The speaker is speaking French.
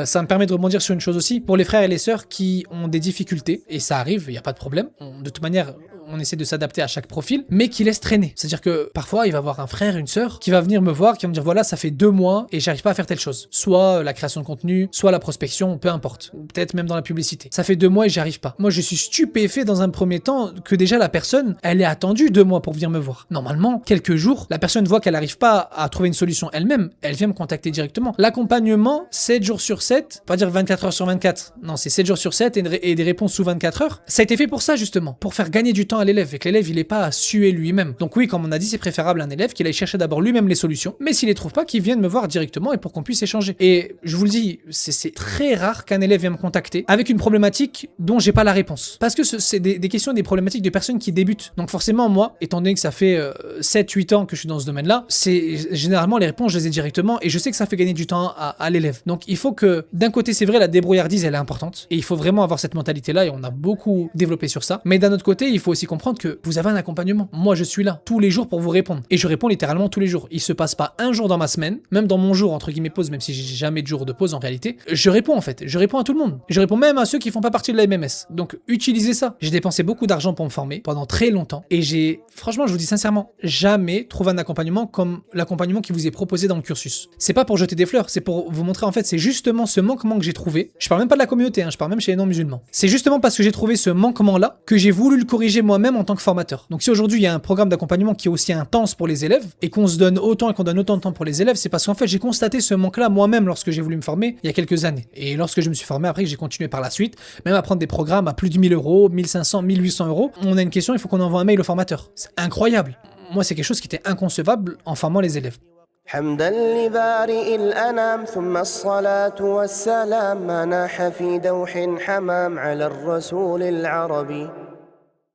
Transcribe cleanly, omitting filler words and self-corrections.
Ça me permet de rebondir sur une chose aussi. Pour les frères et les sœurs qui ont des difficultés, et ça arrive, il n'y a pas de problème. De toute manière, on essaie de s'adapter à chaque profil, mais qui laisse traîner. C'est-à-dire que parfois, il va y avoir un frère, une sœur, qui va venir me voir, qui va me dire voilà, ça fait 2 mois et j'arrive pas à faire telle chose. Soit la création de contenu, soit la prospection, peu importe. Ou peut-être même dans la publicité. Ça fait 2 mois et j'y arrive pas. Moi, je suis stupéfait dans un premier temps que déjà la personne, elle ait attendu 2 mois pour venir me voir. Normalement, quelques jours, la personne voit qu'elle n'arrive pas à trouver une solution elle-même, elle vient me contacter directement. L'accompagnement, 7 jours sur 7, pas dire 24 heures sur 24, non, c'est 7 jours sur 7 et des réponses sous 24 heures. Ça a été fait pour ça, justement, pour faire gagner du temps à l'élève et que l'élève, il n'ait pas à suer lui-même. Donc oui, comme on a dit, c'est préférable à un élève qu'il aille chercher d'abord lui-même les solutions, mais s'il les trouve pas, qu'il vienne me voir directement et pour qu'on puisse échanger. Et je vous le dis, c'est très rare qu'un élève vienne me contacter avec une problématique dont j'ai pas la réponse. Parce que c'est des questions, des problématiques de personnes qui débutent. Donc forcément, moi, étant donné que ça fait 7-8 ans que je suis dans ce domaine-là, c'est généralement les réponses, je les ai directement et je sais que ça fait gagner du temps à l'élève. Donc il faut que, d'un côté, c'est vrai, la débrouillardise, elle est importante et il faut vraiment avoir cette mentalité-là et on a beaucoup développé sur ça. Mais d'un autre côté, il faut aussi comprendre que vous avez un accompagnement. Moi, je suis là tous les jours pour vous répondre et je réponds littéralement tous les jours. Il se passe pas un jour dans ma semaine, même dans mon jour, entre guillemets, pause, même si j'ai jamais de jour de pause en réalité, je réponds en fait. Je réponds à tout le monde. Je réponds même à ceux qui font pas partie de la MMS. Donc utilisez ça. J'ai dépensé beaucoup d'argent pour me former pendant très longtemps et franchement, je vous dis sincèrement, jamais trouvé un accompagnement comme l'accompagnement qui vous est proposé dans le cursus. C'est pas pour jeter des fleurs, c'est pour vous montrer en fait, c'est justement ce manquement que j'ai trouvé. Je parle même pas de la communauté, je parle même chez les non-musulmans. C'est justement parce que j'ai trouvé ce manquement-là que j'ai voulu le corriger moi-même en tant que formateur. Donc si aujourd'hui il y a un programme d'accompagnement qui est aussi intense pour les élèves et qu'on se donne autant et qu'on donne autant de temps pour les élèves, c'est parce qu'en fait j'ai constaté ce manque-là moi-même lorsque j'ai voulu me former il y a quelques années. Et lorsque je me suis formé après, j'ai continué par la suite, même à prendre des programmes à plus de 1000 euros, 1500, 1800 euros. On a une question, il faut qu'on envoie un mail au formateur. C'est incroyable. Moi, c'est quelque chose qui était inconcevable en formant les élèves. حمدا لبارئ الأنام ثم الصلاة والسلام مناح في دوح حمام على الرسول العربي